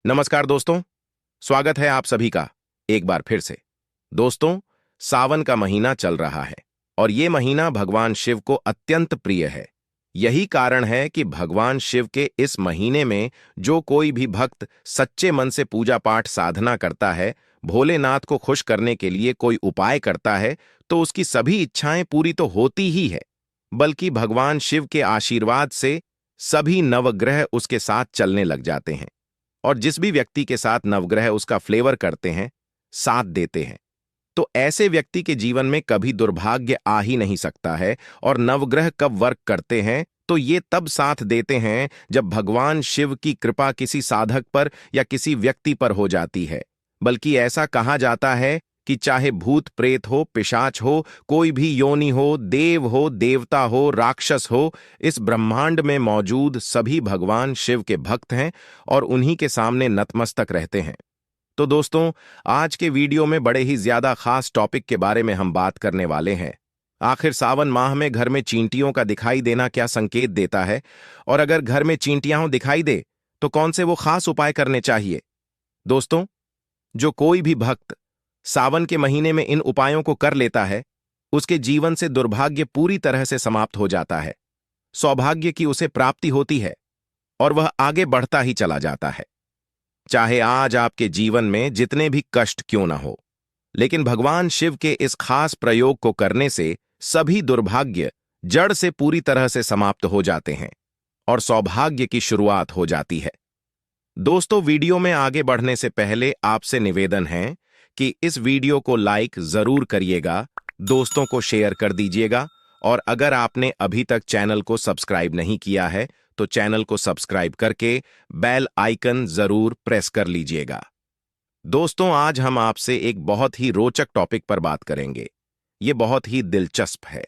नमस्कार दोस्तों, स्वागत है आप सभी का एक बार फिर से। दोस्तों, सावन का महीना चल रहा है और ये महीना भगवान शिव को अत्यंत प्रिय है। यही कारण है कि भगवान शिव के इस महीने में जो कोई भी भक्त सच्चे मन से पूजा पाठ साधना करता है, भोलेनाथ को खुश करने के लिए कोई उपाय करता है, तो उसकी सभी इच्छाएं पूरी तो होती ही है, बल्कि भगवान शिव के आशीर्वाद से सभी नवग्रह उसके साथ चलने लग जाते हैं। और जिस भी व्यक्ति के साथ नवग्रह उसका फ्लेवर करते हैं, साथ देते हैं, तो ऐसे व्यक्ति के जीवन में कभी दुर्भाग्य आ ही नहीं सकता है। और नवग्रह कब वर्क करते हैं तो ये तब साथ देते हैं जब भगवान शिव की कृपा किसी साधक पर या किसी व्यक्ति पर हो जाती है। बल्कि ऐसा कहा जाता है कि चाहे भूत प्रेत हो, पिशाच हो, कोई भी योनि हो, देव हो, देवता हो, राक्षस हो, इस ब्रह्मांड में मौजूद सभी भगवान शिव के भक्त हैं और उन्हीं के सामने नतमस्तक रहते हैं। तो दोस्तों, आज के वीडियो में बड़े ही ज्यादा खास टॉपिक के बारे में हम बात करने वाले हैं। आखिर सावन माह में घर में चींटियों का दिखाई देना क्या संकेत देता है, और अगर घर में चींटियां दिखाई दे तो कौन से वो खास उपाय करने चाहिए। दोस्तों, जो कोई भी भक्त सावन के महीने में इन उपायों को कर लेता है, उसके जीवन से दुर्भाग्य पूरी तरह से समाप्त हो जाता है, सौभाग्य की उसे प्राप्ति होती है और वह आगे बढ़ता ही चला जाता है। चाहे आज आपके जीवन में जितने भी कष्ट क्यों ना हो, लेकिन भगवान शिव के इस खास प्रयोग को करने से सभी दुर्भाग्य जड़ से पूरी तरह से समाप्त हो जाते हैं और सौभाग्य की शुरुआत हो जाती है। दोस्तों, वीडियो में आगे बढ़ने से पहले आपसे निवेदन है कि इस वीडियो को लाइक जरूर करिएगा, दोस्तों को शेयर कर दीजिएगा, और अगर आपने अभी तक चैनल को सब्सक्राइब नहीं किया है तो चैनल को सब्सक्राइब करके बेल आइकन जरूर प्रेस कर लीजिएगा। दोस्तों, आज हम आपसे एक बहुत ही रोचक टॉपिक पर बात करेंगे। ये बहुत ही दिलचस्प है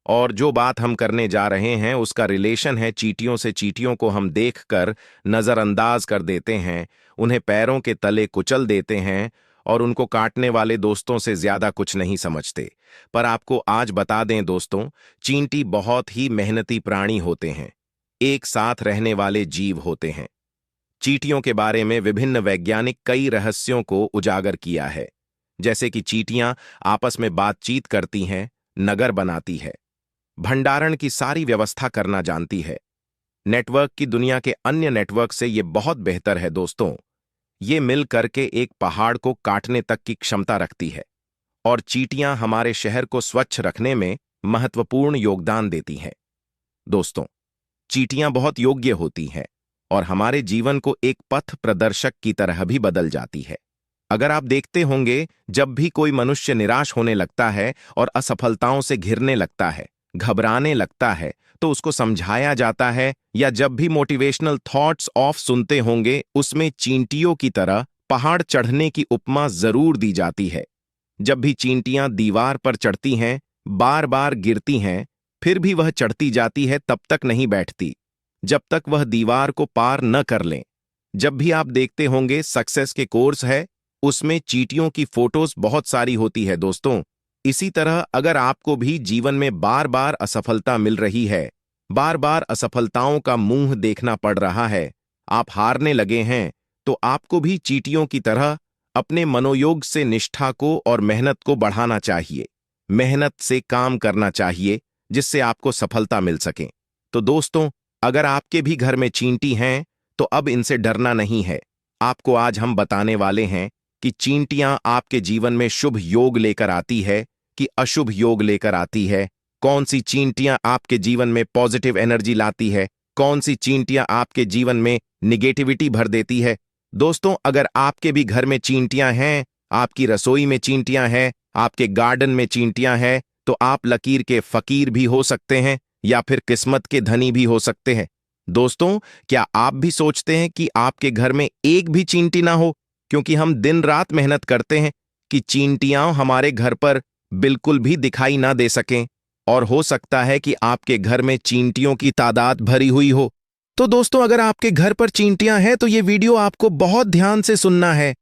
और जो बात हम करने जा रहे हैं उसका रिलेशन है चींटियों से। चींटियों को हम देखकर नजरअंदाज कर देते हैं, उन्हें पैरों के तले कुचल देते हैं और उनको काटने वाले दोस्तों से ज्यादा कुछ नहीं समझते। पर आपको आज बता दें दोस्तों, चींटी बहुत ही मेहनती प्राणी होते हैं, एक साथ रहने वाले जीव होते हैं। चींटियों के बारे में विभिन्न वैज्ञानिक कई रहस्यों को उजागर किया है, जैसे कि चींटियां आपस में बातचीत करती हैं, नगर बनाती है, भंडारण की सारी व्यवस्था करना जानती है। नेटवर्क की दुनिया के अन्य नेटवर्क से ये बहुत बेहतर है दोस्तों। ये मिल करके एक पहाड़ को काटने तक की क्षमता रखती है और चींटियां हमारे शहर को स्वच्छ रखने में महत्वपूर्ण योगदान देती हैं। दोस्तों, चींटियां बहुत योग्य होती हैं और हमारे जीवन को एक पथ प्रदर्शक की तरह भी बदल जाती है। अगर आप देखते होंगे, जब भी कोई मनुष्य निराश होने लगता है और असफलताओं से घिरने लगता है, घबराने लगता है, तो उसको समझाया जाता है, या जब भी मोटिवेशनल थॉट्स ऑफ सुनते होंगे, उसमें चींटियों की तरह पहाड़ चढ़ने की उपमा जरूर दी जाती है। जब भी चींटियां दीवार पर चढ़ती हैं, बार बार गिरती हैं, फिर भी वह चढ़ती जाती है, तब तक नहीं बैठती जब तक वह दीवार को पार न कर लें। जब भी आप देखते होंगे सक्सेस के कोर्स है, उसमें चींटियों की फोटोज बहुत सारी होती है दोस्तों। इसी तरह अगर आपको भी जीवन में बार बार असफलता मिल रही है, बार बार असफलताओं का मुंह देखना पड़ रहा है, आप हारने लगे हैं, तो आपको भी चींटियों की तरह अपने मनोयोग से निष्ठा को और मेहनत को बढ़ाना चाहिए, मेहनत से काम करना चाहिए, जिससे आपको सफलता मिल सके। तो दोस्तों, अगर आपके भी घर में चींटी हैं तो अब इनसे डरना नहीं है। आपको आज हम बताने वाले हैं कि चींटियां आपके जीवन में शुभ योग लेकर आती है कि अशुभ योग लेकर आती है, कौन सी चींटियां आपके जीवन में पॉजिटिव एनर्जी लाती है, कौन सी चींटियां आपके जीवन में निगेटिविटी भर देती है। दोस्तों, अगर आपके भी घर में चींटियां हैं, आपकी रसोई में चींटियां हैं, आपके गार्डन में चींटियां हैं, तो आप लकीर के फकीर भी हो सकते हैं या फिर किस्मत के धनी भी हो सकते हैं। दोस्तों, क्या आप भी सोचते हैं कि आपके घर में एक भी चींटी ना हो, क्योंकि हम दिन रात मेहनत करते हैं कि चींटियां हमारे घर पर बिल्कुल भी दिखाई ना दे सकें, और हो सकता है कि आपके घर में चींटियों की तादाद भरी हुई हो। तो दोस्तों, अगर आपके घर पर चींटियां हैं तो ये वीडियो आपको बहुत ध्यान से सुनना है।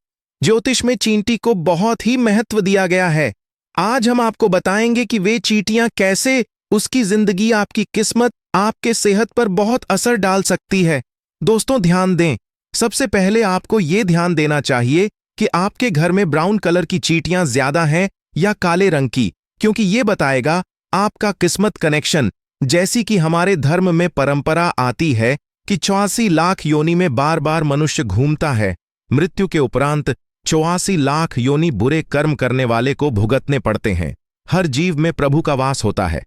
ज्योतिष में चींटी को बहुत ही महत्व दिया गया है। आज हम आपको बताएंगे कि वे चींटियां कैसे उसकी जिंदगी, आपकी किस्मत, आपके सेहत पर बहुत असर डाल सकती है। दोस्तों, ध्यान दें, सबसे पहले आपको ये ध्यान देना चाहिए कि आपके घर में ब्राउन कलर की चींटियां ज्यादा हैं या काले रंग की, क्योंकि ये बताएगा आपका किस्मत कनेक्शन। जैसी कि हमारे धर्म में परंपरा आती है कि 84 लाख योनि में बार बार मनुष्य घूमता है। मृत्यु के उपरांत 84 लाख योनि बुरे कर्म करने वाले को भुगतने पड़ते हैं। हर जीव में प्रभु का वास होता है।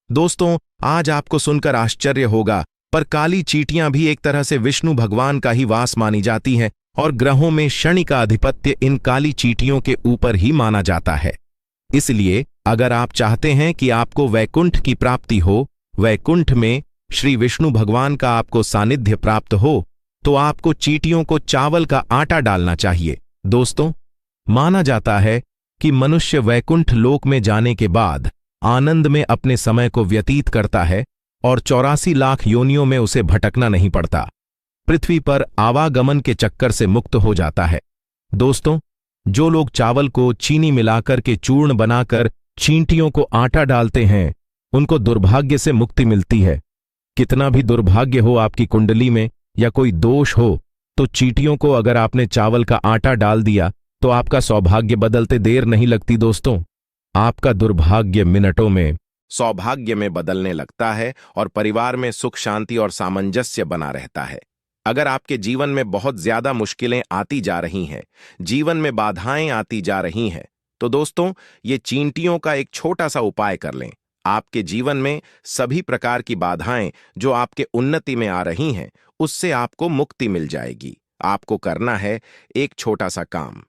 दोस्तों, आज आपको सुनकर आश्चर्य होगा, पर काली चींटियां भी एक तरह से विष्णु भगवान का ही वास मानी जाती हैं और ग्रहों में शनि का आधिपत्य इन काली चींटियों के ऊपर ही माना जाता है। इसलिए अगर आप चाहते हैं कि आपको वैकुंठ की प्राप्ति हो, वैकुंठ में श्री विष्णु भगवान का आपको सानिध्य प्राप्त हो, तो आपको चींटियों को चावल का आटा डालना चाहिए। दोस्तों, माना जाता है कि मनुष्य वैकुंठ लोक में जाने के बाद आनंद में अपने समय को व्यतीत करता है और 84 लाख योनियों में उसे भटकना नहीं पड़ता, पृथ्वी पर आवागमन के चक्कर से मुक्त हो जाता है। दोस्तों, जो लोग चावल को चीनी मिलाकर के चूर्ण बनाकर चींटियों को आटा डालते हैं, उनको दुर्भाग्य से मुक्ति मिलती है। कितना भी दुर्भाग्य हो आपकी कुंडली में या कोई दोष हो, तो चींटियों को अगर आपने चावल का आटा डाल दिया तो आपका सौभाग्य बदलते देर नहीं लगती। दोस्तों, आपका दुर्भाग्य मिनटों में सौभाग्य में बदलने लगता है और परिवार में सुख शांति और सामंजस्य बना रहता है। अगर आपके जीवन में बहुत ज्यादा मुश्किलें आती जा रही हैं, जीवन में बाधाएं आती जा रही हैं, तो दोस्तों, ये चींटियों का एक छोटा सा उपाय कर लें। आपके जीवन में सभी प्रकार की बाधाएं जो आपके उन्नति में आ रही हैं, उससे आपको मुक्ति मिल जाएगी। आपको करना है एक छोटा सा काम।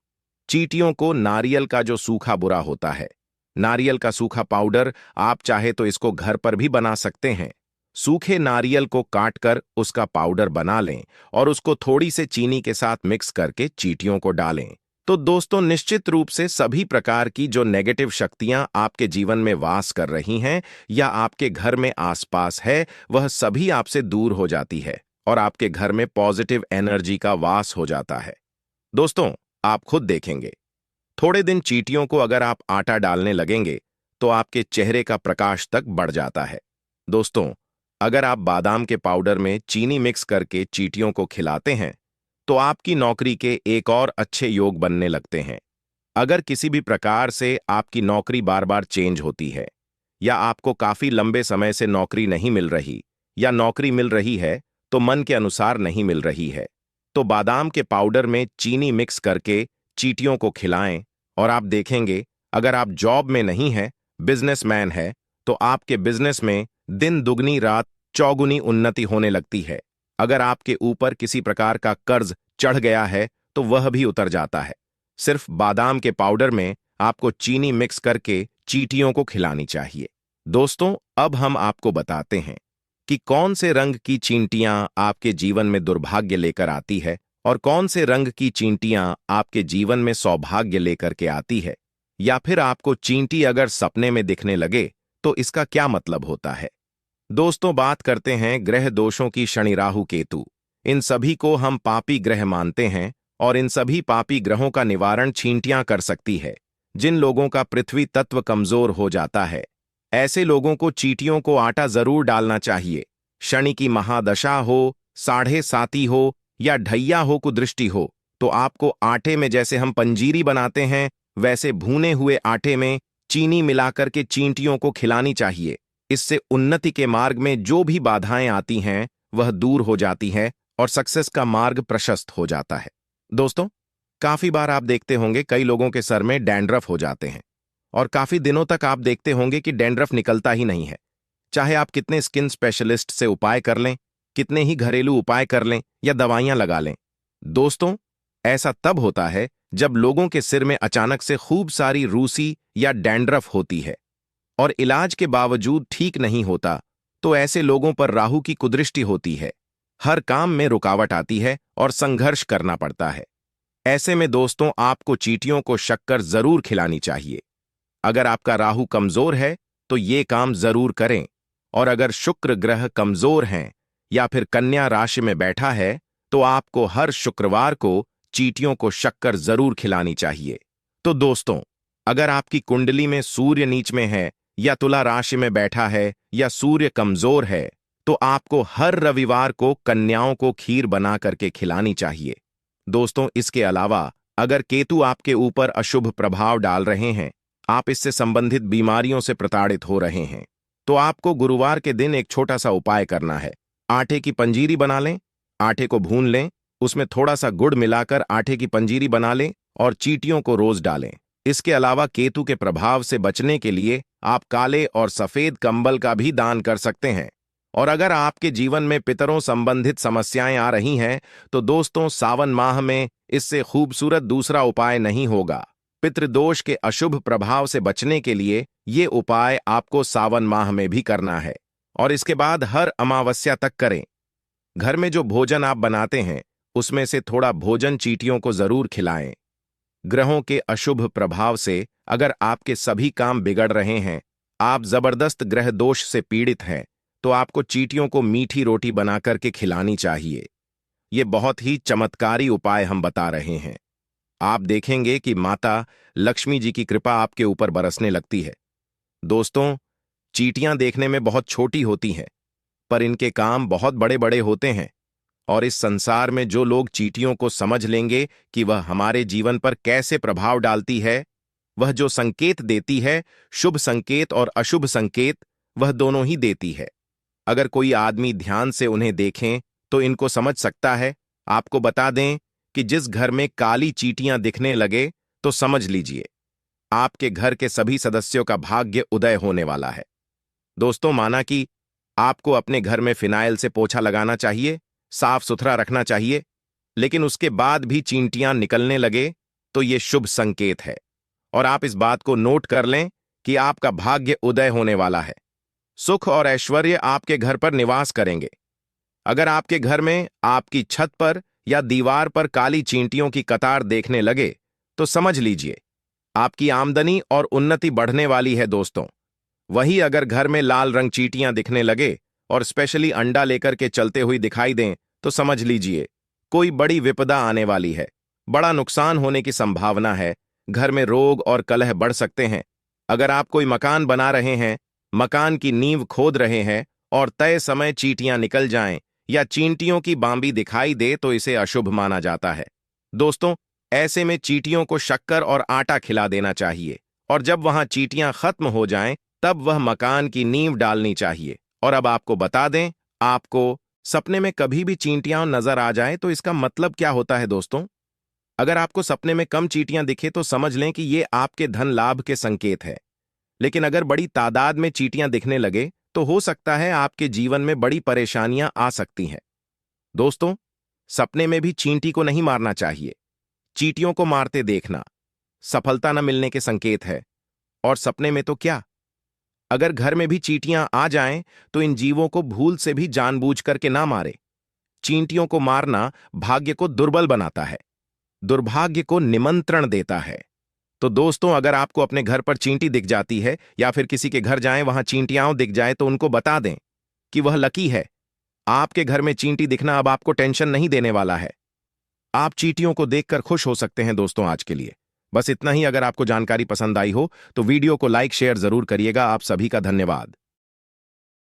चींटियों को नारियल का जो सूखा बुरा होता है, नारियल का सूखा पाउडर, आप चाहे तो इसको घर पर भी बना सकते हैं। सूखे नारियल को काटकर उसका पाउडर बना लें और उसको थोड़ी से चीनी के साथ मिक्स करके चींटियों को डालें। तो दोस्तों, निश्चित रूप से सभी प्रकार की जो नेगेटिव शक्तियां आपके जीवन में वास कर रही हैं या आपके घर में आसपास है, वह सभी आपसे दूर हो जाती है और आपके घर में पॉजिटिव एनर्जी का वास हो जाता है। दोस्तों, आप खुद देखेंगे, थोड़े दिन चींटियों को अगर आप आटा डालने लगेंगे तो आपके चेहरे का प्रकाश तक बढ़ जाता है। दोस्तों, अगर आप बादाम के पाउडर में चीनी मिक्स करके चींटियों को खिलाते हैं तो आपकी नौकरी के एक और अच्छे योग बनने लगते हैं। अगर किसी भी प्रकार से आपकी नौकरी बार बार चेंज होती है या आपको काफी लंबे समय से नौकरी नहीं मिल रही या नौकरी मिल रही है तो मन के अनुसार नहीं मिल रही है, तो बादाम के पाउडर में चीनी मिक्स करके चींटियों को खिलाएं और आप देखेंगे, अगर आप जॉब में नहीं हैं, बिजनेसमैन है, तो आपके बिजनेस में दिन दुगनी रात चौगुनी उन्नति होने लगती है। अगर आपके ऊपर किसी प्रकार का कर्ज चढ़ गया है तो वह भी उतर जाता है। सिर्फ बादाम के पाउडर में आपको चीनी मिक्स करके चींटियों को खिलानी चाहिए। दोस्तों, अब हम आपको बताते हैं कि कौन से रंग की चींटियां आपके जीवन में दुर्भाग्य लेकर आती है और कौन से रंग की चींटियां आपके जीवन में सौभाग्य लेकर के आती है, या फिर आपको चींटी अगर सपने में दिखने लगे तो इसका क्या मतलब होता है। दोस्तों, बात करते हैं ग्रह दोषों की। शनि, राहु, केतु, इन सभी को हम पापी ग्रह मानते हैं और इन सभी पापी ग्रहों का निवारण चींटियां कर सकती है। जिन लोगों का पृथ्वी तत्व कमजोर हो जाता है, ऐसे लोगों को चींटियों को आटा जरूर डालना चाहिए। शनि की महादशा हो, 7.5 हो या ढैया हो, कुदृष्टि हो, तो आपको आटे में, जैसे हम पंजीरी बनाते हैं, वैसे भुने हुए आटे में चीनी मिलाकर के चींटियों को खिलानी चाहिए। इससे उन्नति के मार्ग में जो भी बाधाएं आती हैं वह दूर हो जाती है और सक्सेस का मार्ग प्रशस्त हो जाता है। दोस्तों, काफी बार आप देखते होंगे कई लोगों के सर में डैंड्रफ हो जाते हैं और काफी दिनों तक आप देखते होंगे कि डैंड्रफ निकलता ही नहीं है। चाहे आप कितने स्किन स्पेशलिस्ट से उपाय कर लें, कितने ही घरेलू उपाय कर लें या दवाइयां लगा लें, दोस्तों, ऐसा तब होता है जब लोगों के सिर में अचानक से खूब सारी रूसी या डैंड्रफ होती है और इलाज के बावजूद ठीक नहीं होता, तो ऐसे लोगों पर राहु की कुदृष्टि होती है। हर काम में रुकावट आती है और संघर्ष करना पड़ता है। ऐसे में दोस्तों, आपको चींटियों को शक्कर जरूर खिलानी चाहिए। अगर आपका राहु कमजोर है तो ये काम जरूर करें, और अगर शुक्र ग्रह कमजोर हैं या फिर कन्या राशि में बैठा है तो आपको हर शुक्रवार को चींटियों को शक्कर जरूर खिलानी चाहिए। तो दोस्तों, अगर आपकी कुंडली में सूर्य नीच में है या तुला राशि में बैठा है या सूर्य कमजोर है, तो आपको हर रविवार को कन्याओं को खीर बना करके खिलानी चाहिए। दोस्तों, इसके अलावा अगर केतु आपके ऊपर अशुभ प्रभाव डाल रहे हैं, आप इससे संबंधित बीमारियों से प्रताड़ित हो रहे हैं, तो आपको गुरुवार के दिन एक छोटा सा उपाय करना है। आटे की पंजीरी बना लें, आटे को भून लें, उसमें थोड़ा सा गुड़ मिलाकर आटे की पंजीरी बना लें और चींटियों को रोज डालें। इसके अलावा केतु के प्रभाव से बचने के लिए आप काले और सफेद कंबल का भी दान कर सकते हैं। और अगर आपके जीवन में पितरों संबंधित समस्याएं आ रही हैं, तो दोस्तों, सावन माह में इससे खूबसूरत दूसरा उपाय नहीं होगा। पितृदोष के अशुभ प्रभाव से बचने के लिए ये उपाय आपको सावन माह में भी करना है और इसके बाद हर अमावस्या तक करें। घर में जो भोजन आप बनाते हैं, उसमें से थोड़ा भोजन चींटियों को जरूर खिलाएं। ग्रहों के अशुभ प्रभाव से अगर आपके सभी काम बिगड़ रहे हैं, आप जबरदस्त ग्रह दोष से पीड़ित हैं, तो आपको चींटियों को मीठी रोटी बना करके खिलानी चाहिए। ये बहुत ही चमत्कारी उपाय हम बता रहे हैं। आप देखेंगे कि माता लक्ष्मी जी की कृपा आपके ऊपर बरसने लगती है। दोस्तों, चींटियां देखने में बहुत छोटी होती हैं, पर इनके काम बहुत बड़े बड़े होते हैं। और इस संसार में जो लोग चींटियों को समझ लेंगे कि वह हमारे जीवन पर कैसे प्रभाव डालती है, वह जो संकेत देती है, शुभ संकेत और अशुभ संकेत, वह दोनों ही देती है। अगर कोई आदमी ध्यान से उन्हें देखें तो इनको समझ सकता है। आपको बता दें कि जिस घर में काली चींटियां दिखने लगे, तो समझ लीजिए आपके घर के सभी सदस्यों का भाग्य उदय होने वाला है। दोस्तों, माना कि आपको अपने घर में फिनाइल से पोछा लगाना चाहिए, साफ सुथरा रखना चाहिए, लेकिन उसके बाद भी चींटियां निकलने लगे, तो यह शुभ संकेत है। और आप इस बात को नोट कर लें कि आपका भाग्य उदय होने वाला है। सुख और ऐश्वर्य आपके घर पर निवास करेंगे। अगर आपके घर में आपकी छत पर या दीवार पर काली चींटियों की कतार देखने लगे, तो समझ लीजिए आपकी आमदनी और उन्नति बढ़ने वाली है। दोस्तों, वही अगर घर में लाल रंग चींटियां दिखने लगे और स्पेशली अंडा लेकर के चलते हुई दिखाई दें, तो समझ लीजिए कोई बड़ी विपदा आने वाली है, बड़ा नुकसान होने की संभावना है। घर में रोग और कलह बढ़ सकते हैं। अगर आप कोई मकान बना रहे हैं, मकान की नींव खोद रहे हैं और तय समय चींटियां निकल जाएं या चींटियों की बांबी दिखाई दे, तो इसे अशुभ माना जाता है। दोस्तों, ऐसे में चींटियों को शक्कर और आटा खिला देना चाहिए और जब वहां चींटियां खत्म हो जाएं, तब वह मकान की नींव डालनी चाहिए। और अब आपको बता दें, आपको सपने में कभी भी चींटियां नजर आ जाए, तो इसका मतलब क्या होता है। दोस्तों, अगर आपको सपने में कम चींटियां दिखे, तो समझ लें कि ये आपके धन लाभ के संकेत है। लेकिन अगर बड़ी तादाद में चींटियां दिखने लगे, तो हो सकता है आपके जीवन में बड़ी परेशानियां आ सकती हैं। दोस्तों, सपने में भी चींटी को नहीं मारना चाहिए। चींटियों को मारते देखना सफलता न मिलने के संकेत है। और सपने में तो क्या, अगर घर में भी चींटियां आ जाएं, तो इन जीवों को भूल से भी जानबूझ करके ना मारे। चींटियों को मारना भाग्य को दुर्बल बनाता है, दुर्भाग्य को निमंत्रण देता है। तो दोस्तों, अगर आपको अपने घर पर चींटी दिख जाती है या फिर किसी के घर जाएं, वहां चींटियां दिख जाए, तो उनको बता दें कि वह लकी है। आपके घर में चींटी दिखना अब आपको टेंशन नहीं देने वाला है। आप चींटियों को देखकर खुश हो सकते हैं। दोस्तों, आज के लिए बस इतना ही। अगर आपको जानकारी पसंद आई हो तो वीडियो को लाइक शेयर जरूर करिएगा। आप सभी का धन्यवाद।